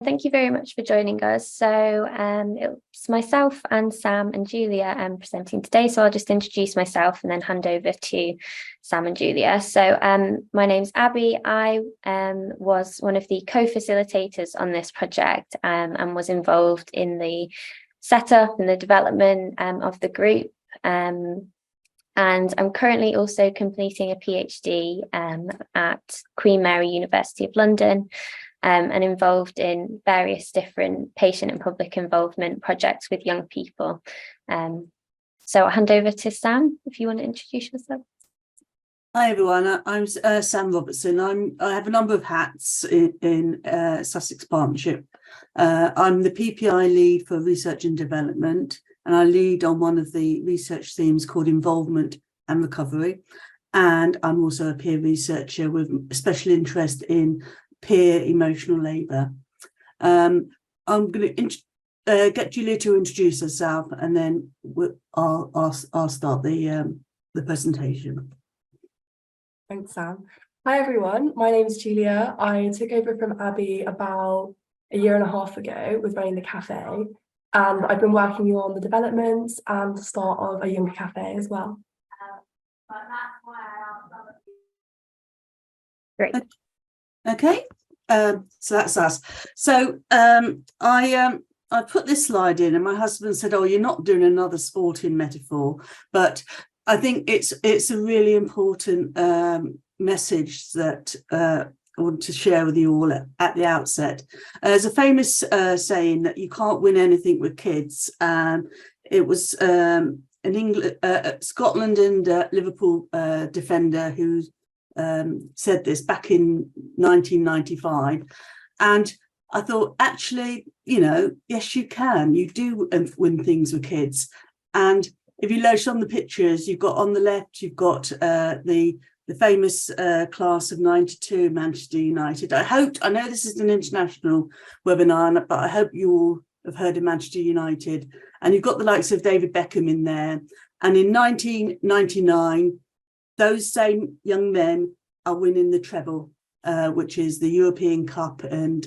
Thank you very much for joining us. So it's myself and Sam and Julia presenting today. So I'll just introduce myself and then hand over to Sam and Julia. So my name's Abby. I was one of the co-facilitators on this project and was involved in the setup and the development of the group. And I'm currently also completing a PhD at Queen Mary University of London. And involved in various different patient and public involvement projects with young people. So I'll hand over to Sam, if you want to introduce yourself. Hi everyone, I'm Sam Robertson. I have a number of hats in Sussex Partnership. I'm the PPI lead for research and development, and I lead on one of the research themes called involvement and recovery. And I'm also a peer researcher with special interest in peer emotional labour. I'm going to get Julia to introduce herself, and then I'll start the presentation. Thanks, Sam. Hi everyone, my name is Julia. I took over from Abby about a year and a half ago with running the cafe, and I've been working on the developments and the start of a younger cafe as well. Great. Okay, so that's us. So I put this slide in, and my husband said, "Oh, you're not doing another sporting metaphor," but I think it's a really important message that I want to share with you all at the outset. There's a famous saying that you can't win anything with kids, and it was an Scotland and Liverpool defender who said this back in 1995, and I thought, actually, yes, you can. You do win things with kids. And if you notice on the pictures, you've got on the left, you've got the famous class of '92 Manchester United. I know this is an international webinar, but I hope you all have heard of Manchester United. And you've got the likes of David Beckham in there. And in 1999, those same young men are winning the treble, which is the European Cup and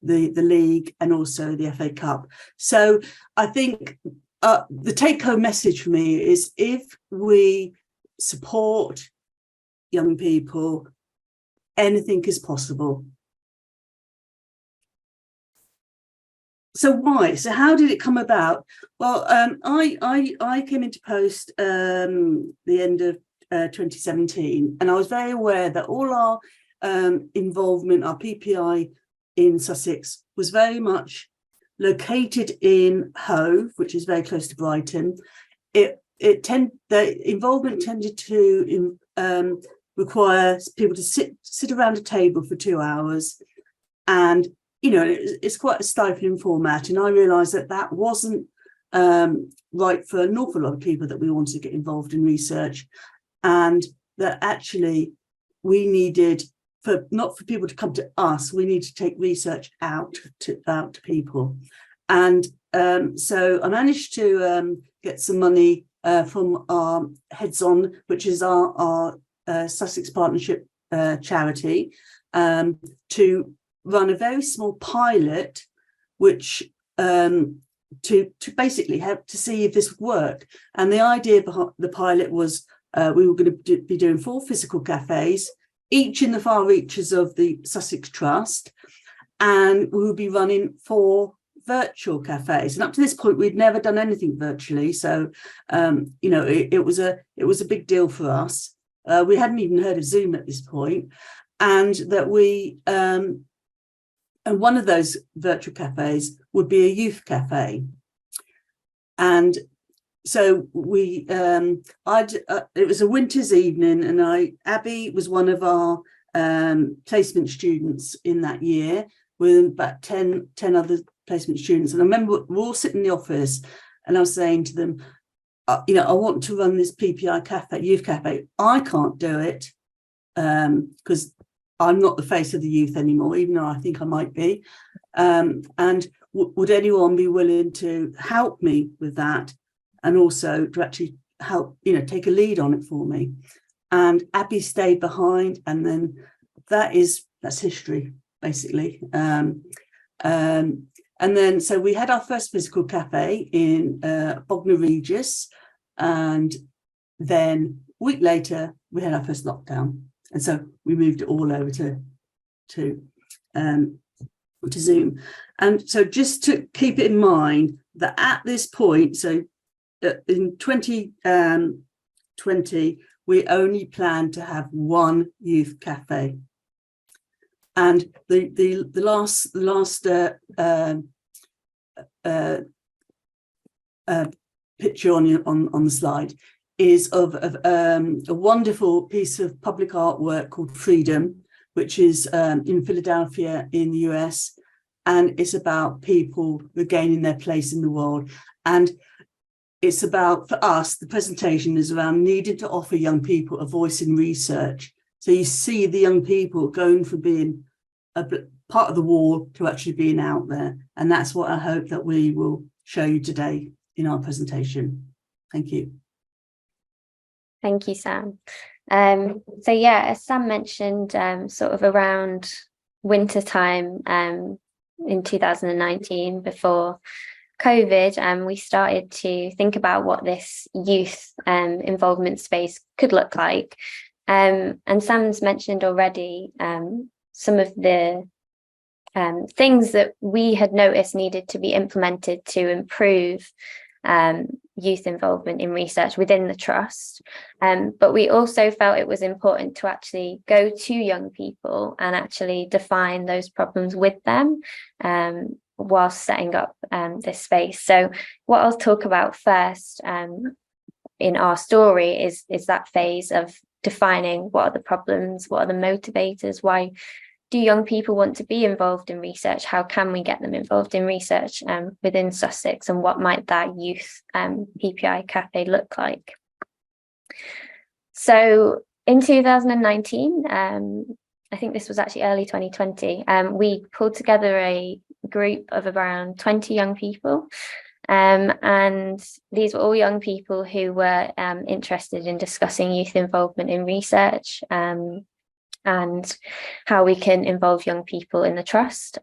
the league, and also the FA Cup. So I think the take-home message for me is, if we support young people, anything is possible. So why? So how did it come about? Well, I came into post the end of 2017, and I was very aware that all our involvement, our PPI in Sussex, was very much located in Hove, which is very close to Brighton. The involvement tended to require people to sit around a table for 2 hours, and it's quite a stifling format. And I realised that wasn't right for an awful lot of people that we wanted to get involved in research, and that actually we needed, not for people to come to us, we need to take research out to people. And so I managed to get some money from our Heads On, which is our Sussex Partnership charity, to run a very small pilot, which to basically help to see if this would work. And the idea behind the pilot was we were going to be doing 4 physical cafes, each in the far reaches of the Sussex Trust, and we would be running 4 virtual cafes. And up to this point, we'd never done anything virtually, so it was a big deal for us. We hadn't even heard of Zoom at this point, and that and one of those virtual cafes would be a youth cafe. And so it was a winter's evening, and Abby was one of our placement students in that year, with about 10 other placement students. And I remember we're all sitting in the office, and I was saying to them, I want to run this PPI cafe, youth cafe. I can't do it because I'm not the face of the youth anymore, even though I think I might be. And would anyone be willing to help me with that, and also to actually help, take a lead on it for me? And Abby stayed behind, and then that's history, basically. And then, so we had our first physical cafe in Bognor Regis, and then a week later we had our first lockdown, and so we moved it all over to Zoom. And so just to keep it in mind that at this point, so in 2020, we only planned to have one youth cafe. And the last picture on the slide is of a wonderful piece of public artwork called Freedom, which is in Philadelphia in the US, and it's about people regaining their place in the world. And it's about, for us, the presentation is around needing to offer young people a voice in research. So you see the young people going from being a part of the wall to actually being out there. And that's what I hope that we will show you today in our presentation. Thank you. Thank you, Sam. So yeah, as Sam mentioned, sort of around winter time in 2019, before COVID, we started to think about what this youth involvement space could look like. And Sam's mentioned already some of the things that we had noticed needed to be implemented to improve youth involvement in research within the trust. But we also felt it was important to actually go to young people and actually define those problems with them whilst setting up this space. So what I'll talk about first in our story is that phase of defining what are the problems, what are the motivators, why do young people want to be involved in research, how can we get them involved in research within Sussex, and what might that youth PPI Café look like. So in 2019, I think this was actually early 2020, we pulled together a group of around 20 young people. And these were all young people who were interested in discussing youth involvement in research and how we can involve young people in the trust.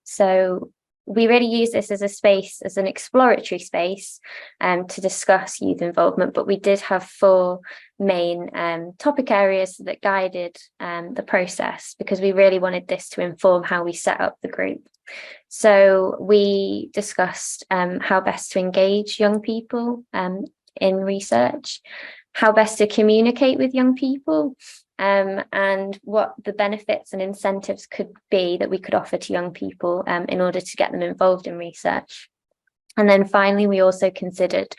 So we really use this as a space, as an exploratory space to discuss youth involvement, but we did have 4 main topic areas that guided the process, because we really wanted this to inform how we set up the group. So we discussed how best to engage young people in research, how best to communicate with young people, and what the benefits and incentives could be that we could offer to young people in order to get them involved in research. And then finally, we also considered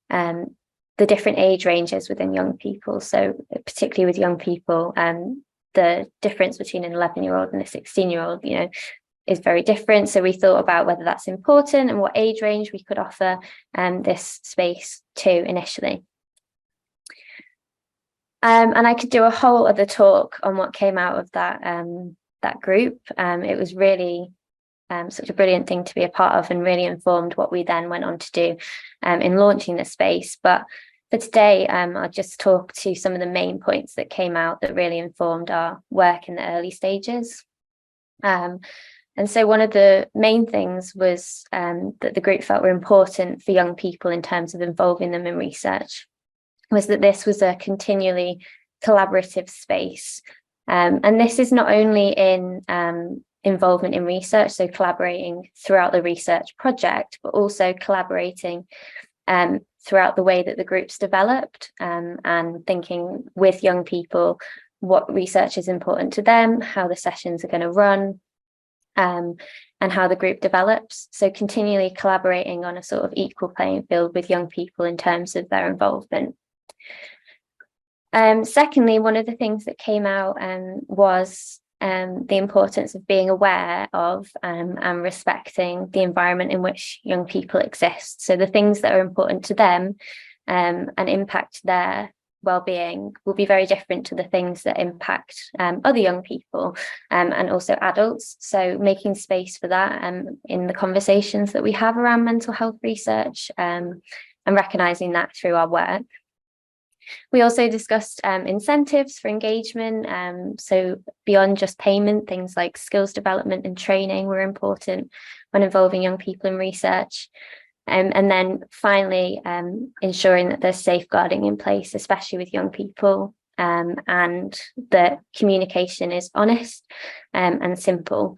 the different age ranges within young people. So particularly with young people, the difference between an 11-year-old and a 16-year-old, is very different. So we thought about whether that's important and what age range we could offer this space to initially. And I could do a whole other talk on what came out of that group. It was really such a brilliant thing to be a part of, and really informed what we then went on to do in launching the space. But for today, I'll just talk to some of the main points that came out that really informed our work in the early stages. And so one of the main things was that the group felt were important for young people in terms of involving them in research, was that this was a continually collaborative space. And this is not only in involvement in research, so collaborating throughout the research project, but also collaborating throughout the way that the group's developed, and thinking with young people what research is important to them, how the sessions are going to run, and how the group develops. So continually collaborating on a sort of equal playing field with young people in terms of their involvement. Secondly, one of the things that came out was the importance of being aware of and respecting the environment in which young people exist. So the things that are important to them and impact their well-being will be very different to the things that impact other young people and also adults. So making space for that in the conversations that we have around mental health research and recognising that through our work. We also discussed incentives for engagement. So beyond just payment, things like skills development and training were important when involving young people in research. And then finally, ensuring that there's safeguarding in place, especially with young people, and that communication is honest and simple.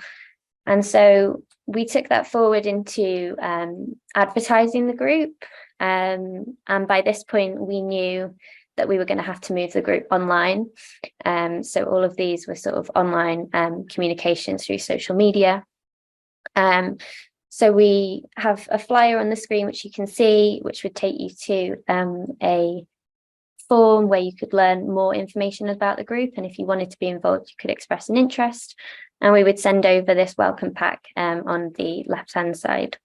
And so we took that forward into advertising the group. And by this point, we knew that we were going to have to move the group online. So all of these were sort of online communications through social media. So we have a flyer on the screen, which you can see, which would take you to a form where you could learn more information about the group. And if you wanted to be involved, you could express an interest. And we would send over this welcome pack on the right-hand side,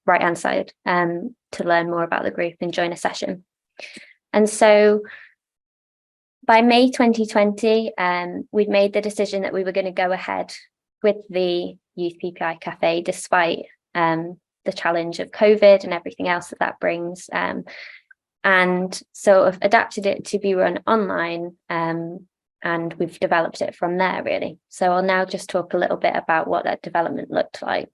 to learn more about the group and join a session. And so by May 2020, we'd made the decision that we were going to go ahead with the Youth PPI Café, despite the challenge of COVID and everything else that that brings, and sort of adapted it to be run online, and we've developed it from there, really. So I'll now just talk a little bit about what that development looked like.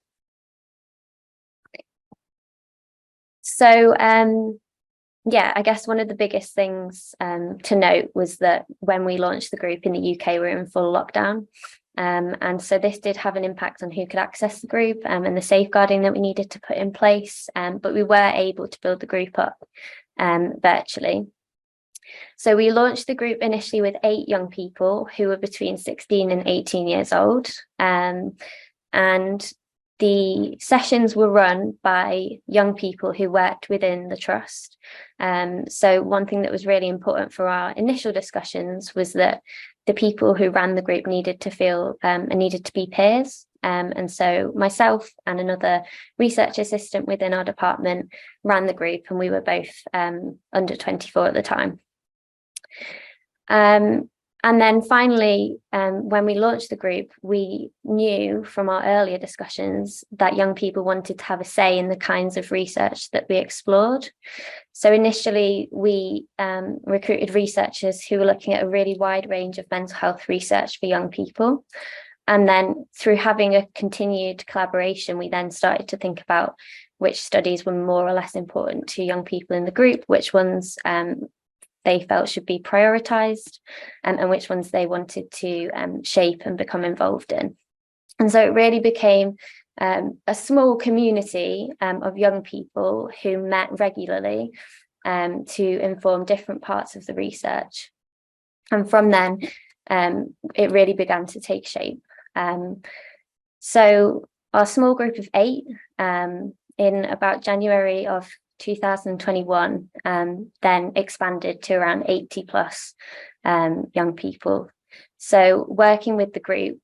So yeah, I guess one of the biggest things to note was that when we launched the group in the UK, we were in full lockdown. And so this did have an impact on who could access the group and the safeguarding that we needed to put in place. But we were able to build the group up virtually. So we launched the group initially with 8 young people who were between 16 and 18 years old. And the sessions were run by young people who worked within the trust. So one thing that was really important for our initial discussions was that the people who ran the group needed to feel and needed to be peers. And so myself and another research assistant within our department ran the group, and we were both under 24 at the time. And then finally, when we launched the group, we knew from our earlier discussions that young people wanted to have a say in the kinds of research that we explored. So initially, we recruited researchers who were looking at a really wide range of mental health research for young people. And then through having a continued collaboration, we then started to think about which studies were more or less important to young people in the group, which ones they felt should be prioritised, and which ones they wanted to shape and become involved in. And so it really became a small community of young people who met regularly to inform different parts of the research. And from then, it really began to take shape. So our small group of 8 in about January of 2021 then expanded to around 80 plus young people. So working with the group,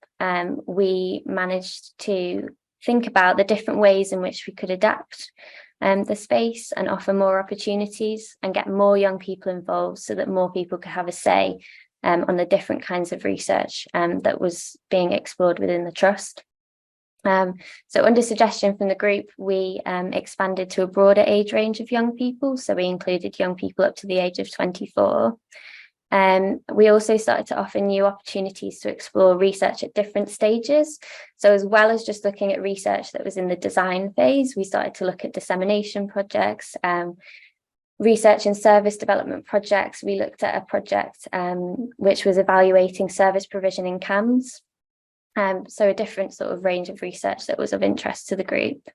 we managed to think about the different ways in which we could adapt the space and offer more opportunities and get more young people involved so that more people could have a say on the different kinds of research that was being explored within the trust. So under suggestion from the group, we expanded to a broader age range of young people. So we included young people up to the age of 24. We also started to offer new opportunities to explore research at different stages. So as well as just looking at research that was in the design phase, we started to look at dissemination projects, research and service development projects. We looked at a project which was evaluating service provision in CAMS. So a different sort of range of research that was of interest to the group.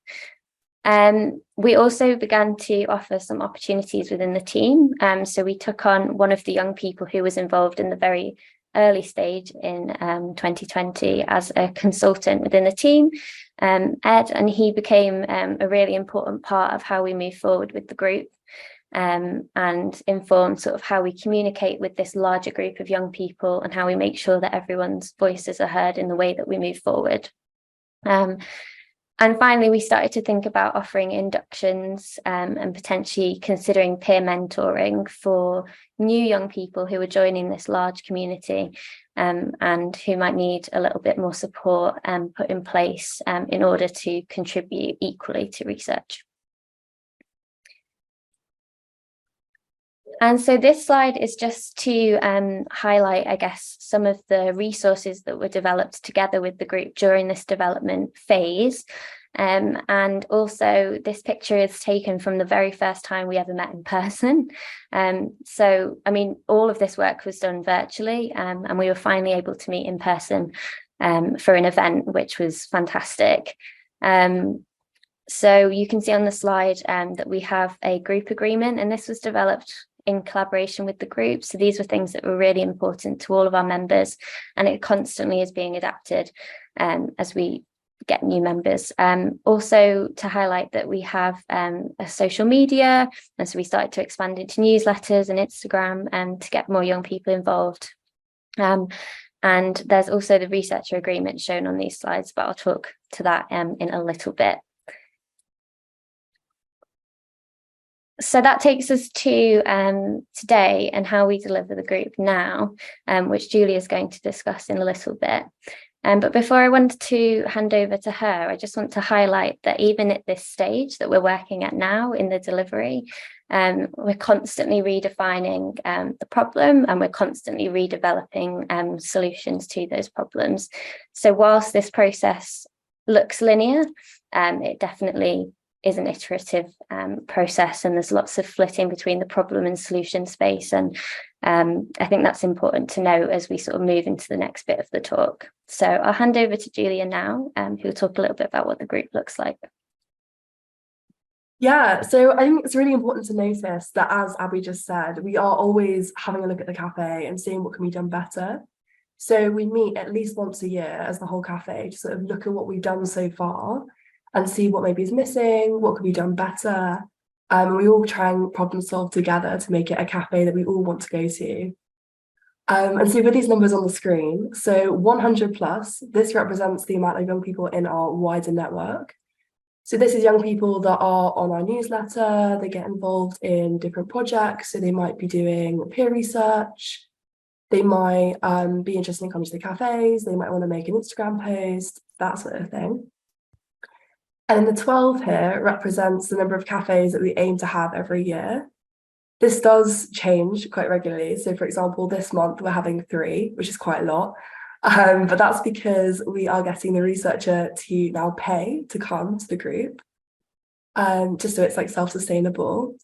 We also began to offer some opportunities within the team. So we took on one of the young people who was involved in the very early stage in 2020 as a consultant within the team, Ed, and he became a really important part of how we move forward with the group. And inform sort of how we communicate with this larger group of young people and how we make sure that everyone's voices are heard in the way that we move forward. And finally, we started to think about offering inductions and potentially considering peer mentoring for new young people who are joining this large community and who might need a little bit more support put in place in order to contribute equally to research. And so this slide is just to highlight, I guess, some of the resources that were developed together with the group during this development phase. And also this picture is taken from the very first time we ever met in person. So, I mean, all of this work was done virtually, and we were finally able to meet in person for an event, which was fantastic. So you can see on the slide that we have a group agreement, and this was developed in collaboration with the group. So these were things that were really important to all of our members, and it constantly is being adapted as we get new members. Also to highlight that we have a social media, and so we started to expand into newsletters and Instagram and to get more young people involved. And there's also the researcher agreement shown on these slides, but I'll talk to that in a little bit. So that takes us to today and how we deliver the group now, which Julia is going to discuss in a little bit. But before I wanted to hand over to her, I just want to highlight that even at this stage that we're working at now in the delivery, we're constantly redefining the problem, and we're constantly redeveloping solutions to those problems. So whilst this process looks linear, it definitely is an iterative process, and there's lots of flitting between the problem and solution space. And I think that's important to know as we sort of move into the next bit of the talk. So I'll hand over to Julia now, who'll talk a little bit about what the group looks like. Yeah, so I think it's really important to notice that, as Abby just said, we are always having a look at the cafe and seeing what can be done better. So we meet at least once a year as the whole cafe to sort of look at what we've done so far and see what maybe is missing, what could be done better. We all try and problem solve together to make it a cafe that we all want to go to. And so with these numbers on the screen, so 100 plus, this represents the amount of young people in our wider network. So this is young people that are on our newsletter, they get involved in different projects. So they might be doing peer research, they might be interested in coming to the cafes, they might want to make an Instagram post, that sort of thing. And the 12 here represents the number of cafes that we aim to have every year. This does change quite regularly. So for example, this month we're having 3, which is quite a lot. But that's because we are getting the researcher to now pay to come to the group, just so it's like self-sustainable.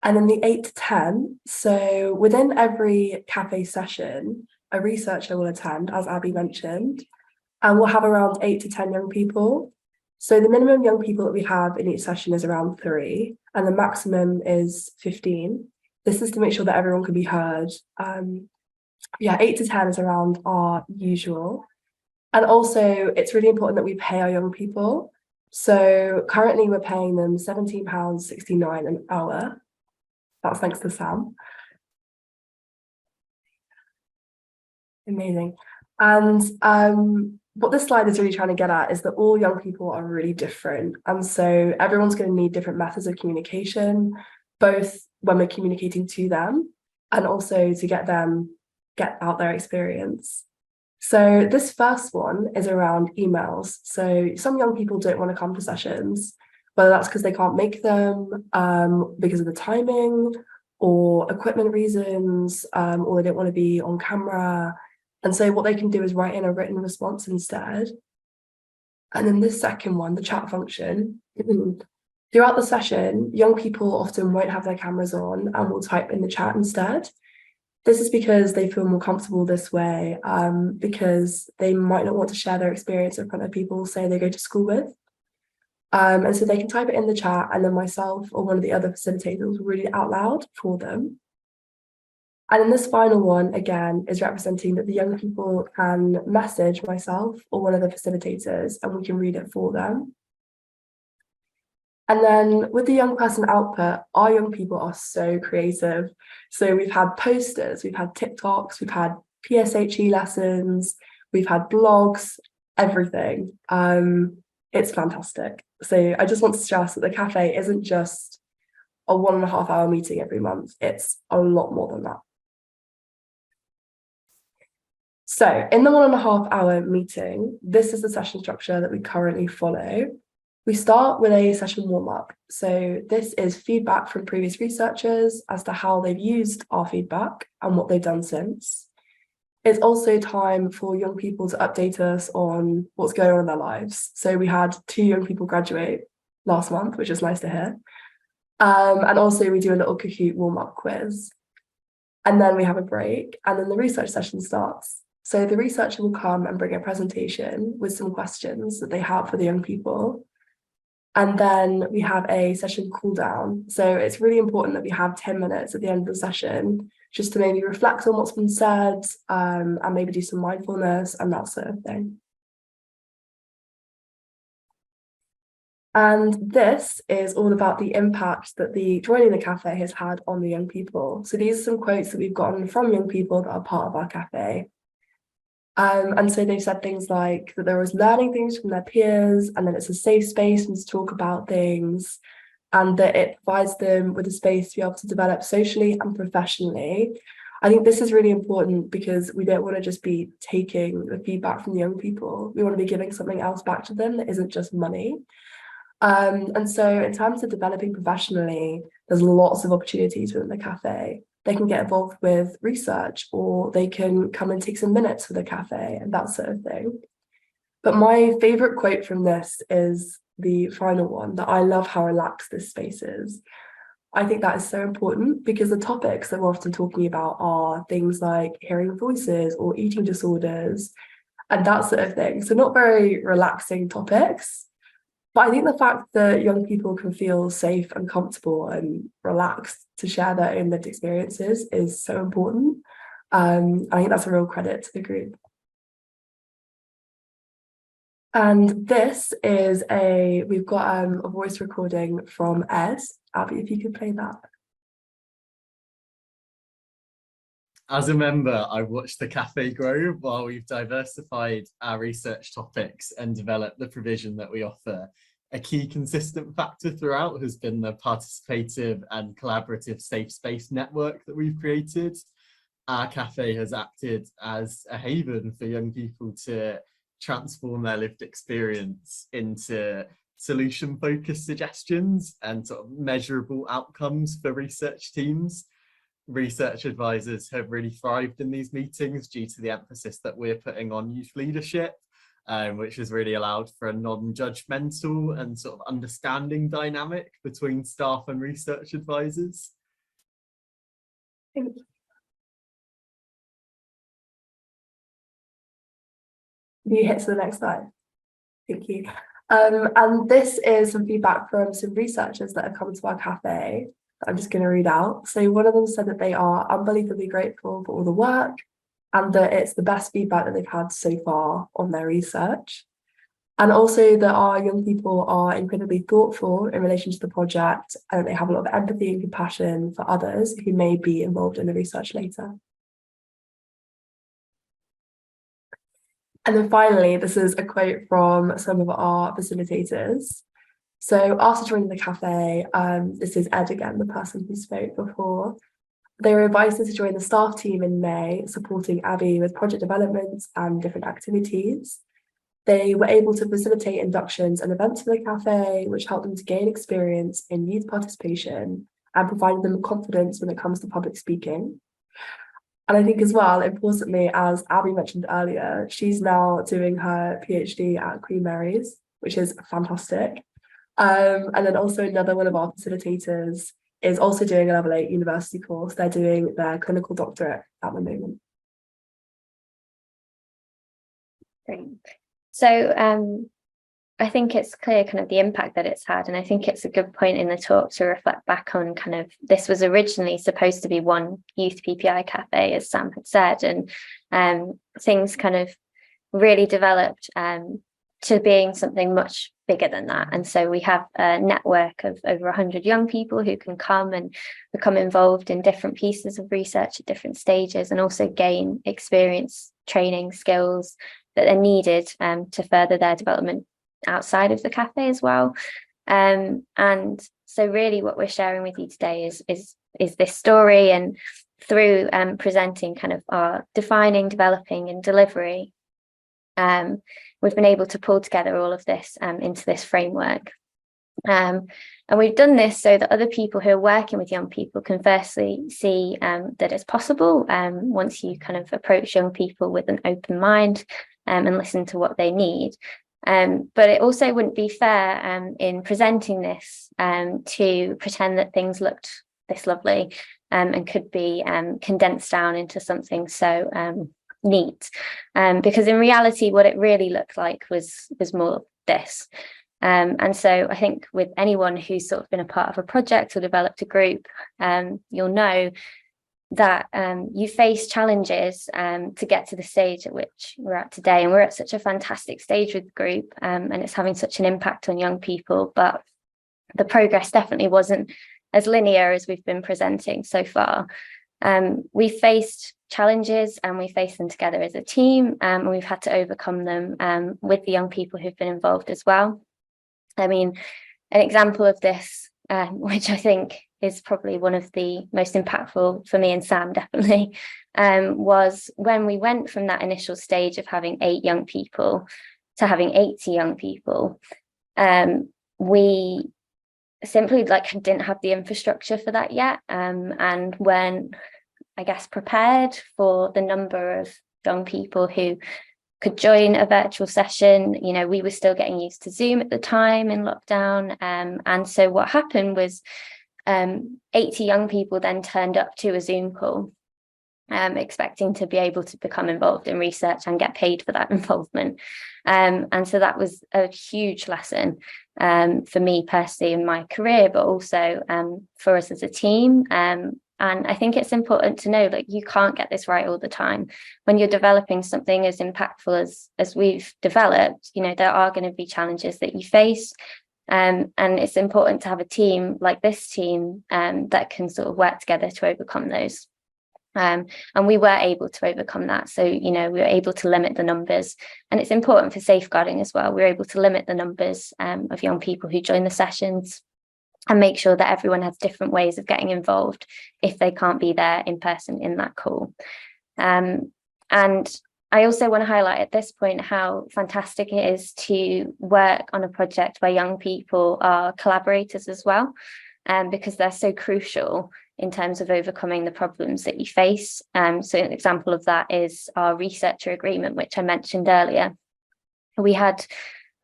And then the 8 to 10, so within every cafe session, a researcher will attend, as Abby mentioned, and we'll have around 8 to 10 young people. So the minimum young people that we have in each session is around 3, and the maximum is 15. This is to make sure that everyone can be heard. 8 to 10 is around our usual. And also, it's really important that we pay our young people. So currently we're paying them £17.69 an hour. That's thanks to Sam. Amazing. And what this slide is really trying to get at is that all young people are really different. And so everyone's going to need different methods of communication, both when we're communicating to them and also to get out their experience. So this first one is around emails. So some young people don't want to come to sessions, whether that's because they can't make them because of the timing or equipment reasons, or they don't want to be on camera. And so what they can do is write in a written response instead. And then this second one, the chat function, throughout the session, young people often won't have their cameras on and will type in the chat instead. This is because they feel more comfortable this way, because they might not want to share their experience in front of people, say, they go to school with. And so they can type it in the chat, and then myself or one of the other facilitators will read it out loud for them. And then this final one, again, is representing that the young people can message myself or one of the facilitators, and we can read it for them. And then with the young person output, our young people are so creative. So we've had posters, we've had TikToks, we've had PSHE lessons, we've had blogs, everything. It's fantastic. So I just want to stress that the cafe isn't just a 1.5 hour meeting every month. It's a lot more than that. So in the 1.5 hour meeting, this is the session structure that we currently follow. We start with a session warm-up. So this is feedback from previous researchers as to how they've used our feedback and what they've done since. It's also time for young people to update us on what's going on in their lives. So we had 2 young people graduate last month, which is nice to hear. And also we do a little Kahoot warm-up quiz. And then we have a break, and then the research session starts. So the researcher will come and bring a presentation with some questions that they have for the young people. And then we have a session cool down. So it's really important that we have 10 minutes at the end of the session just to maybe reflect on what's been said, and maybe do some mindfulness and that sort of thing. And this is all about the impact that the joining the cafe has had on the young people. So these are some quotes that we've gotten from young people that are part of our cafe. And so they've said things like that they're always learning things from their peers, and that it's a safe space to talk about things, and that it provides them with a space to be able to develop socially and professionally. I think this is really important because we don't want to just be taking the feedback from the young people. We want to be giving something else back to them that isn't just money. And so in terms of developing professionally, there's lots of opportunities within the cafe. They can get involved with research, or they can come and take some minutes for the cafe and that sort of thing. But my favorite quote from this is the final one, that I love how relaxed this space is. I think that is so important because the topics that we're often talking about are things like hearing voices or eating disorders and that sort of thing. So not very relaxing topics. But I think the fact that young people can feel safe and comfortable and relaxed to share their own lived experiences is so important. I think that's a real credit to the group. And this is we've got a voice recording from Ed. Abby, if you could play that. As a member, I watched the cafe grow while we've diversified our research topics and developed the provision that we offer. A key consistent factor throughout has been the participative and collaborative safe space network that we've created. Our cafe has acted as a haven for young people to transform their lived experience into solution-focused suggestions and sort of measurable outcomes for research teams. Research advisors have really thrived in these meetings due to the emphasis that we're putting on youth leadership, which has really allowed for a non-judgmental and sort of understanding dynamic between staff and research advisors. Thank you. You hit to the next slide. Thank you. And this is some feedback from some researchers that have come to our cafe that I'm just going to read out. So one of them said that they are unbelievably grateful for all the work and that it's the best feedback that they've had so far on their research. And also that our young people are incredibly thoughtful in relation to the project, and they have a lot of empathy and compassion for others who may be involved in the research later. And then finally, this is a quote from some of our facilitators. So after joining the cafe, this is Ed again, the person who spoke before. They were invited to join the staff team in May, supporting Abby with project development and different activities. They were able to facilitate inductions and events for the cafe, which helped them to gain experience in youth participation and provided them with confidence when it comes to public speaking. And I think as well, importantly, as Abby mentioned earlier, she's now doing her PhD at Queen Mary's, which is fantastic. And then also another one of our facilitators is also doing a level 8 university course. They're doing their clinical doctorate at the moment. Great. So I think it's clear kind of the impact that it's had, and I think it's a good point in the talk to reflect back on kind of this was originally supposed to be one youth PPI cafe, as Sam had said, and things kind of really developed to being something much bigger than that. And so we have a network of over 100 young people who can come and become involved in different pieces of research at different stages, and also gain experience, training, skills that are needed to further their development outside of the cafe as well. And so really what we're sharing with you today is this story, and through presenting kind of our defining, developing and delivery, we've been able to pull together all of this into this framework. And we've done this so that other people who are working with young people can firstly see that it's possible once you kind of approach young people with an open mind and listen to what they need. But it also wouldn't be fair in presenting this to pretend that things looked this lovely and could be condensed down into something so neat. Because in reality, what it really looked like was more this. And so I think with anyone who's sort of been a part of a project or developed a group, you'll know that you face challenges to get to the stage at which we're at today. And we're at such a fantastic stage with the group, and it's having such an impact on young people. But the progress definitely wasn't as linear as we've been presenting so far. We faced challenges and we faced them together as a team, and we've had to overcome them with the young people who've been involved as well. I mean, an example of this, which I think is probably one of the most impactful for me and Sam, definitely, was when we went from that initial stage of having 8 young people to having 80 young people. We simply didn't have the infrastructure for that yet, and when I guess prepared for the number of young people who could join a virtual session, you know, we were still getting used to Zoom at the time in lockdown, and so what happened was 80 young people then turned up to a Zoom call, expecting to be able to become involved in research and get paid for that involvement. And so that was a huge lesson for me personally in my career, but also for us as a team. And I think it's important to know that you can't get this right all the time. When you're developing something as impactful as we've developed, you know, there are going to be challenges that you face. And it's important to have a team like this team that can sort of work together to overcome those. And we were able to overcome that. So, you know, we were able to limit the numbers, and it's important for safeguarding as well. We were able to limit the numbers of young people who join the sessions and make sure that everyone has different ways of getting involved if they can't be there in person in that call. And I also want to highlight at this point how fantastic it is to work on a project where young people are collaborators as well, because they're so crucial in terms of overcoming the problems that you face. So an example of that is our researcher agreement, which I mentioned earlier. We had,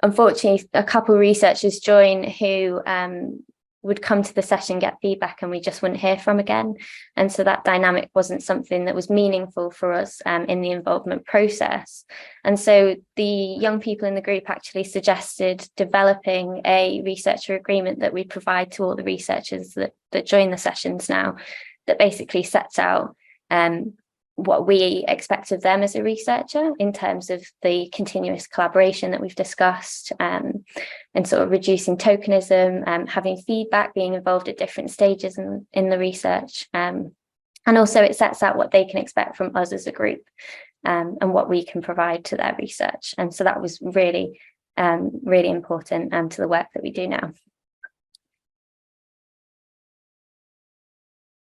unfortunately, a couple of researchers join who would come to the session, get feedback, and we just wouldn't hear from again. And so that dynamic wasn't something that was meaningful for us in the involvement process. And so the young people in the group actually suggested developing a researcher agreement that we provide to all the researchers that join the sessions now, that basically sets out what we expect of them as a researcher in terms of the continuous collaboration that we've discussed, and sort of reducing tokenism, having feedback, being involved at different stages in the research. And also it sets out what they can expect from us as a group, and what we can provide to their research. And so that was really, really important to the work that we do now.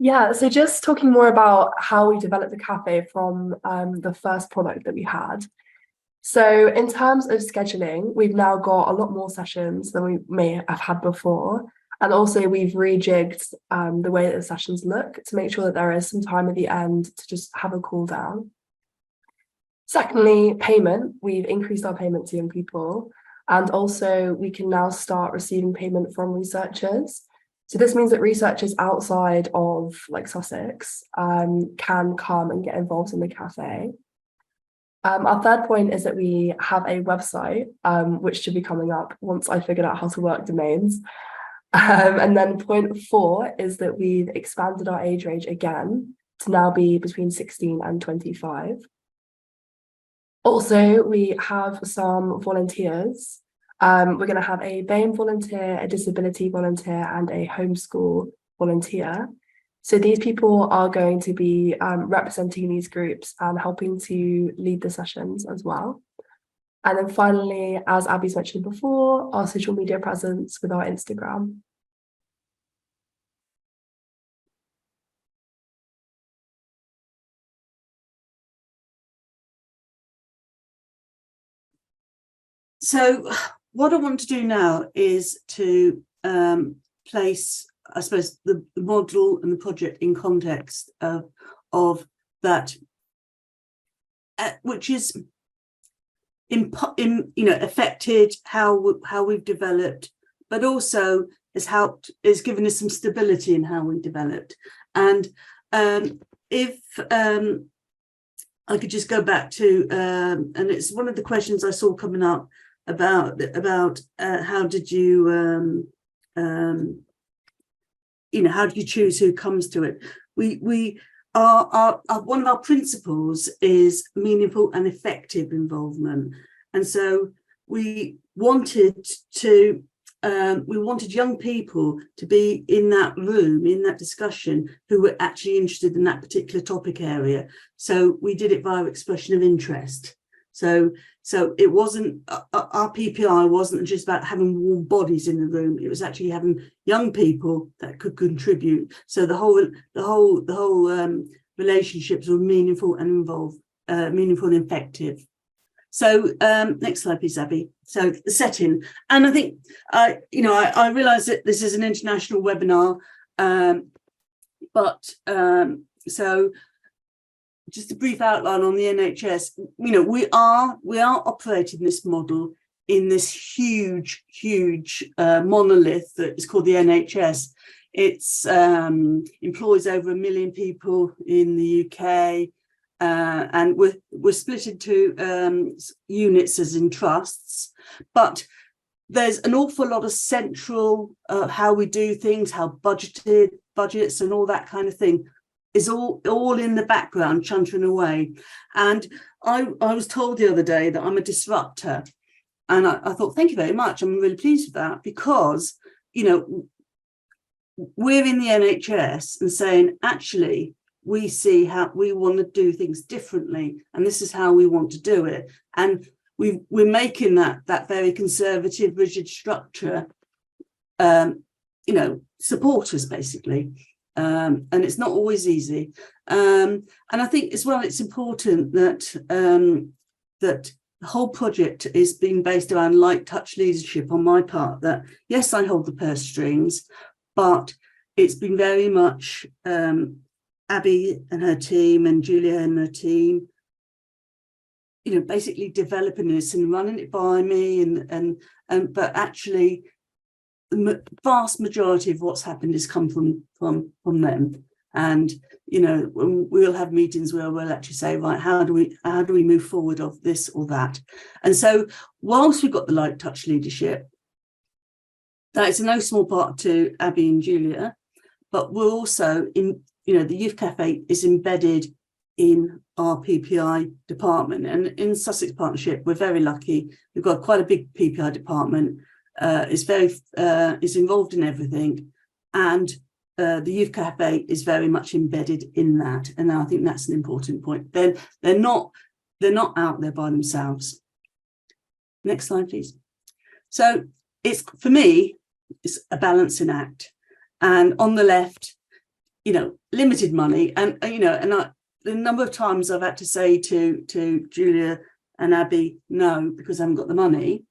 Yeah, so just talking more about how we developed the cafe from the first product that we had. So in terms of scheduling, we've now got a lot more sessions than we may have had before. And also we've rejigged the way that the sessions look to make sure that there is some time at the end to just have a cool down. Secondly, payment. We've increased our payment to young people. And also we can now start receiving payment from researchers. So this means that researchers outside of Sussex can come and get involved in the cafe. Our third point is that we have a website, which should be coming up once I figured out how to work domains. And then point 4 is that we've expanded our age range again to now be between 16 and 25. Also, we have some volunteers. We're going to have a BAME volunteer, a disability volunteer, and a homeschool volunteer. So these people are going to be representing these groups and helping to lead the sessions as well. And then finally, as Abby's mentioned before, our social media presence with our Instagram. So what I want to do now is to place, I suppose, the model and the project in context of that, which is affected how we've developed, but also has given us some stability in how we developed. And if I could just go back to, and it's one of the questions I saw coming up about how did you how do you choose who comes to it? We our one of our principles is meaningful and effective involvement, and so we wanted young people to be in that room, in that discussion, who were actually interested in that particular topic area. So we did it via expression of interest. So it wasn't, our PPI wasn't just about having warm bodies in the room. It was actually having young people that could contribute. So the whole relationships were meaningful and involved, meaningful and effective. So next slide, please, Abby. So the setting, and I think I realise that this is an international webinar, but so just a brief outline on the NHS. We are operating this model in this huge monolith that is called the NHS. It's employs over 1 million people in the UK. And we're split into units as in trusts, but there's an awful lot of central how we do things, how budgets and all that kind of thing is all in the background chuntering away. And I was told the other day that I'm a disruptor, and I thought, thank you very much, I'm really pleased with that, because we're in the NHS and saying, actually, we see how we want to do things differently, and this is how we want to do it. And we're making that very conservative, rigid structure, support us, basically. And it's not always easy. And I think as well, it's important that that the whole project is being based around light touch leadership on my part. That yes, I hold the purse strings, but it's been very much Abby and her team and Julia and her team, basically developing this and running it by me, but actually the vast majority of what's happened has come from them. And we'll have meetings where we'll actually say, right, how do we move forward of this or that? And so whilst we've got the light touch leadership, that is no small part to Abby and Julia, but we're also in the Youth Cafe is embedded in our PPI department, and in Sussex Partnership, we're very lucky. We've got quite a big PPI department. Is involved in everything, and the Youth Cafe is very much embedded in that. And I think that's an important point. They're not out there by themselves. Next slide, please. So for me, it's a balancing act. And on the left, limited money, and the number of times I've had to say to Julia and Abby, no, because I haven't got the money.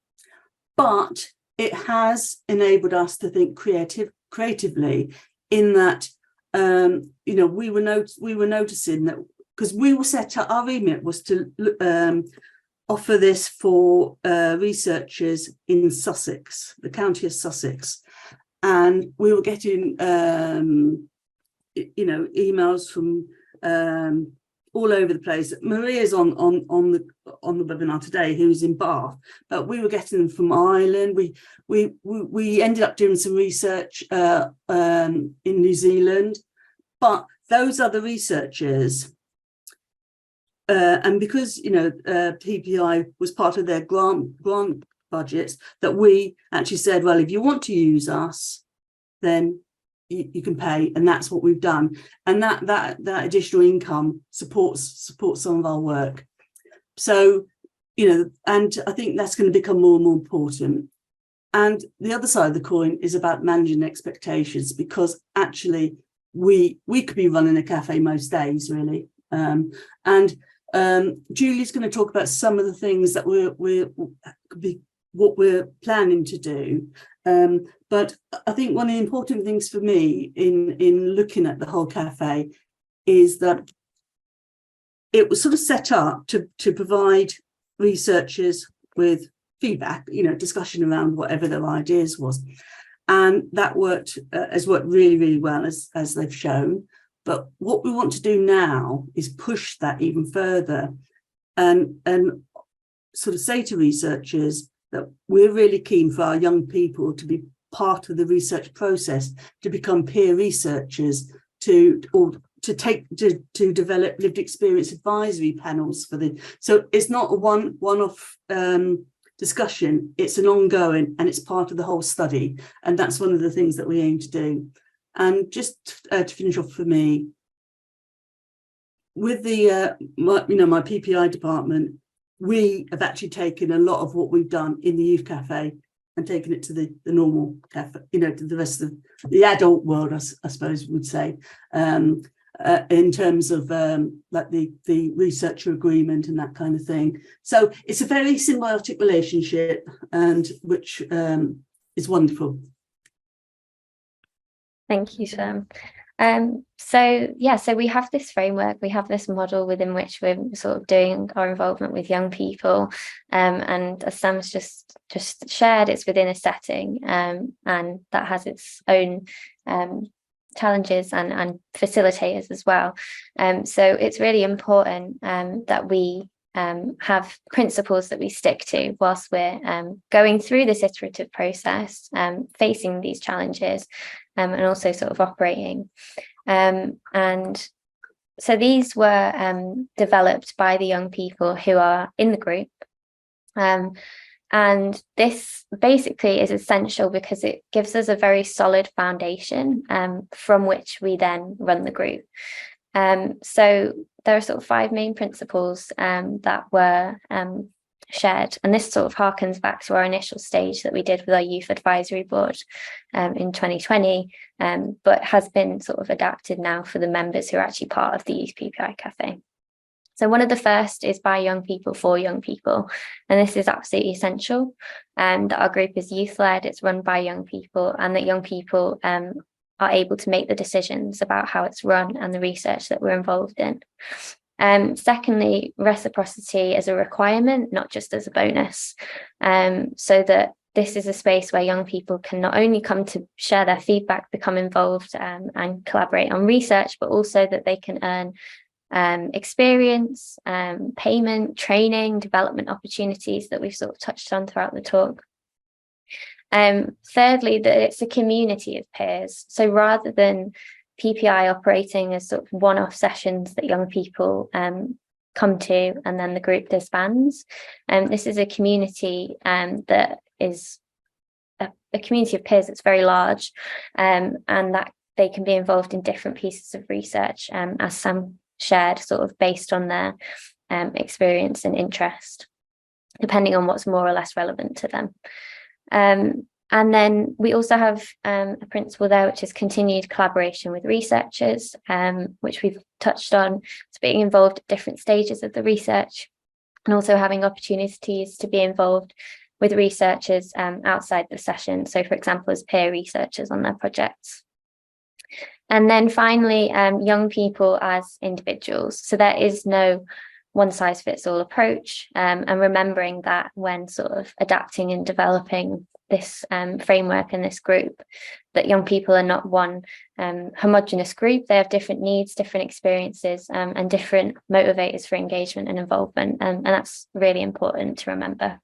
But it has enabled us to think creatively, in that we were noticing that, because we were set up, our remit was to offer this for researchers in Sussex, the county of Sussex, and we were getting emails from all over the place. Maria's on the webinar today, who's in Bath, but we were getting them from Ireland. We ended up doing some research in New Zealand, but those other researchers, and because PPI was part of their grant budgets, that we actually said, well, if you want to use us, then you can pay, and that's what we've done, and that additional income supports some of our work. So and I think that's going to become more and more important. And the other side of the coin is about managing expectations, because actually we could be running a cafe most days, really. And Julie's going to talk about some of the things that we could be what we're planning to do. But I think one of the important things for me in looking at the whole cafe is that it was sort of set up to provide researchers with feedback, discussion around whatever their ideas was. And that has worked really, really well, as they've shown. But what we want to do now is push that even further and sort of say to researchers that we're really keen for our young people to be part of the research process, to become peer researchers, to develop lived experience advisory panels so it's not a one-off discussion, it's an ongoing, and it's part of the whole study, and that's one of the things that we aim to do. And just to finish off for me, with my PPI department, we have actually taken a lot of what we've done in the youth cafe and taken it to the normal cafe, to the rest of the adult world, I suppose would say, in terms of like the researcher agreement and that kind of thing. So it's a very symbiotic relationship, and which is wonderful. Thank you, Sam. So we have this framework, we have this model within which we're sort of doing our involvement with young people, and as Sam's just shared, it's within a setting, and that has its own challenges and facilitators as well. So it's really important that we have principles that we stick to whilst we're going through this iterative process, facing these challenges, and also sort of operating. And so these were developed by the young people who are in the group. And this basically is essential because it gives us a very solid foundation from which we then run the group. So there are sort of 5 main principles that were shared, and this sort of harkens back to our initial stage that we did with our youth advisory board in 2020, but has been sort of adapted now for the members who are actually part of the Youth PPI Café. So one of the first is by young people for young people, and this is absolutely essential, that our group is youth-led, it's run by young people, and that young people are able to make the decisions about how it's run and the research that we're involved in. Secondly, reciprocity as a requirement, not just as a bonus, so that this is a space where young people can not only come to share their feedback, become involved and collaborate on research, but also that they can earn experience, payment, training, development opportunities that we've sort of touched on throughout the talk. Thirdly, that it's a community of peers. So rather than PPI operating as sort of one-off sessions that young people come to and then the group disbands, this is a community that is a community of peers that's very large, and that they can be involved in different pieces of research, as Sam shared, sort of based on their experience and interest, depending on what's more or less relevant to them. And then we also have a principle there, which is continued collaboration with researchers, which we've touched on. So being involved at different stages of the research, and also having opportunities to be involved with researchers outside the session. So for example, as peer researchers on their projects. And then finally, young people as individuals. So there is no one-size-fits-all approach, and remembering that when sort of adapting and developing this framework and this group, that young people are not one homogenous group. They have different needs, different experiences, and different motivators for engagement and involvement, and that's really important to remember.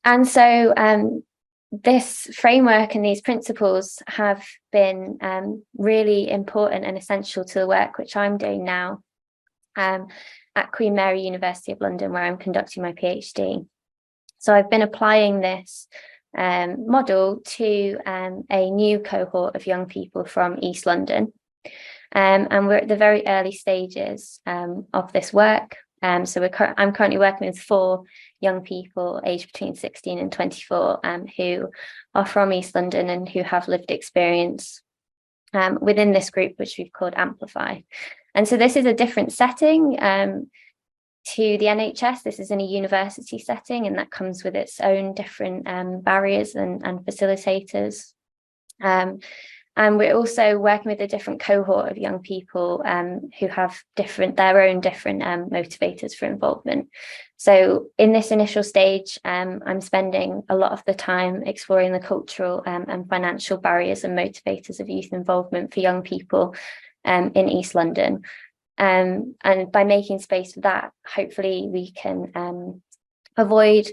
And so this framework and these principles have been really important and essential to the work which I'm doing now at Queen Mary University of London, where I'm conducting my PhD. So I've been applying this model to a new cohort of young people from East London, and we're at the very early stages of this work. So I'm currently working with 4 young people aged between 16 and 24 who are from East London and who have lived experience within this group, which we've called Amplify. And so this is a different setting to the NHS. This is in a university setting, and that comes with its own different barriers and facilitators. And we're also working with a different cohort of young people who have their own different motivators for involvement. So in this initial stage, I'm spending a lot of the time exploring the cultural and financial barriers and motivators of youth involvement for young people in East London. And by making space for that, hopefully we can avoid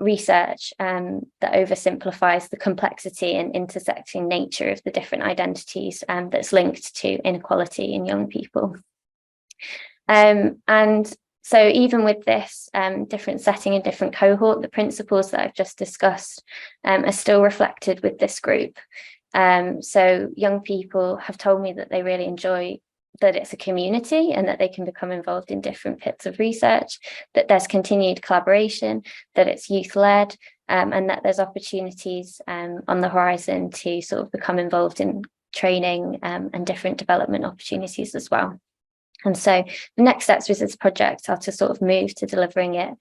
research that oversimplifies the complexity and intersecting nature of the different identities that's linked to inequality in young people. And so even with this different setting and different cohort, the principles that I've just discussed are still reflected with this group. So young people have told me that they really enjoy that it's a community and that they can become involved in different bits of research, that there's continued collaboration, that it's youth-led, and that there's opportunities on the horizon to sort of become involved in training and different development opportunities as well. And so the next steps with this project are to sort of move to delivering it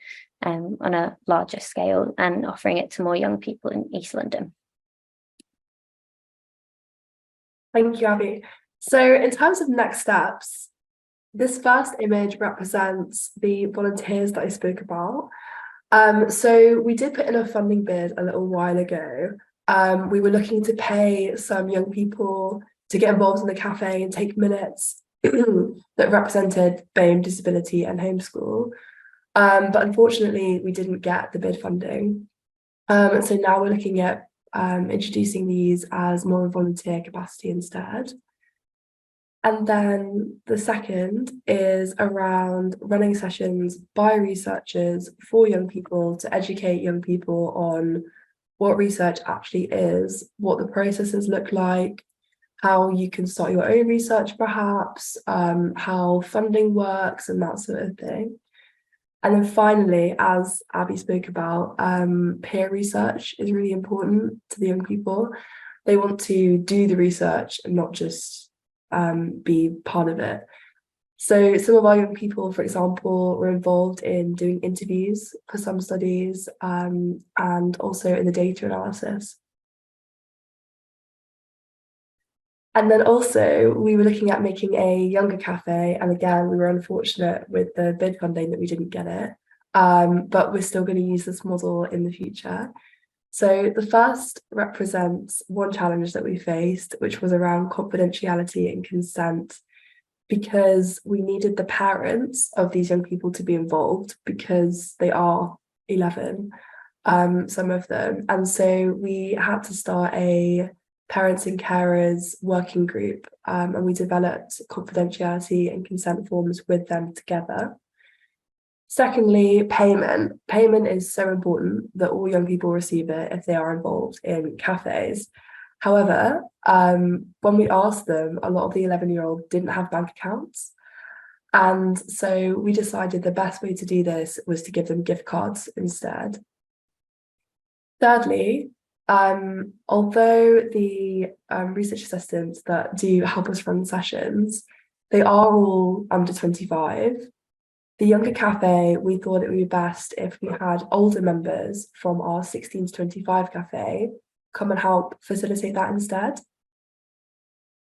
on a larger scale and offering it to more young people in East London. Thank you, Abby. So in terms of next steps, this first image represents the volunteers that I spoke about. So we did put in a funding bid a little while ago. We were looking to pay some young people to get involved in the cafe and take minutes that represented BAME, disability and homeschool. But unfortunately, we didn't get the bid funding. So now we're looking at introducing these as more volunteer capacity instead. And then the second is around running sessions by researchers for young people to educate young people on what research actually is, what the processes look like, how you can start your own research perhaps, how funding works and that sort of thing. And then finally, as Abby spoke about, peer research is really important to the young people. They want to do the research and not just be part of it. So some of our young people, for example, were involved in doing interviews for some studies and also in the data analysis. And then also we were looking at making a younger cafe, and again we were unfortunate with the bid funding that we didn't get it, but we're still going to use this model in the future. So the first represents one challenge that we faced, which was around confidentiality and consent, because we needed the parents of these young people to be involved because they are 11, some of them. And so we had to start a parents and carers working group, and we developed confidentiality and consent forms with them together. Secondly, payment. Payment is so important that all young people receive it if they are involved in cafes. However, when we asked them, a lot of the 11-year-olds didn't have bank accounts. And so we decided the best way to do this was to give them gift cards instead. Thirdly, although the research assistants that do help us run sessions, they are all under 25. The younger cafe, we thought it would be best if we had older members from our 16 to 25 cafe come and help facilitate that instead.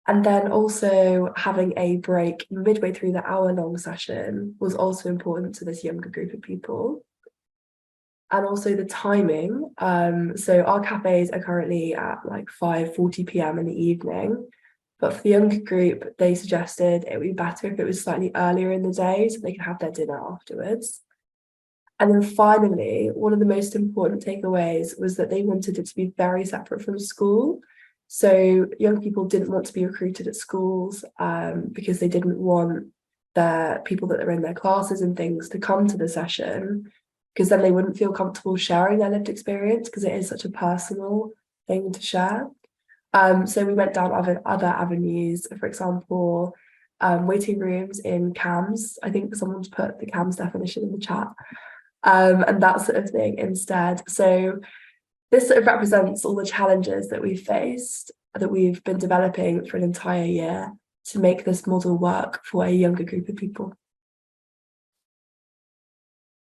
And then also having a break midway through the hour-long session was also important to this younger group of people. And also the timing. So our cafes are currently at like 5:40 p.m. in the evening. But for the younger group, they suggested it would be better if it was slightly earlier in the day so they could have their dinner afterwards. And then finally, one of the most important takeaways was that they wanted it to be very separate from school. So young people didn't want to be recruited at schools because they didn't want the people that are in their classes and things to come to the session, because then they wouldn't feel comfortable sharing their lived experience because it is such a personal thing to share. So we went down other avenues, for example, waiting rooms in CAMS. I think someone's put the CAMS definition in the chat, and that sort of thing instead. So this sort of represents all the challenges that we've faced, that we've been developing for an entire year to make this model work for a younger group of people.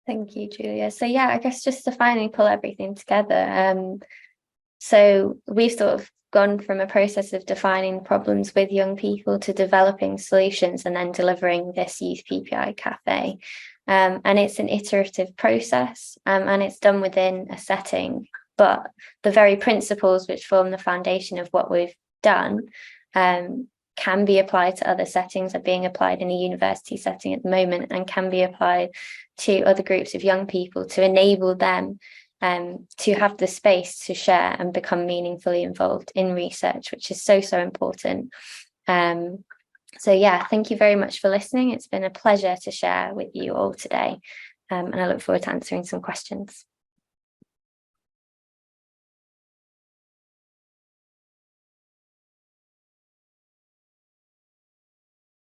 Thank you, Julia. So yeah, I guess just to finally pull everything together. So we've sort of gone from a process of defining problems with young people to developing solutions and then delivering this Youth PPI Café. And it's an iterative process, and it's done within a setting, but the very principles which form the foundation of what we've done can be applied to other settings, are being applied in a university setting at the moment, and can be applied to other groups of young people to enable them to have the space to share and become meaningfully involved in research, which is so important. So yeah, thank you very much for listening. It's been a pleasure to share with you all today, and I look forward to answering some questions.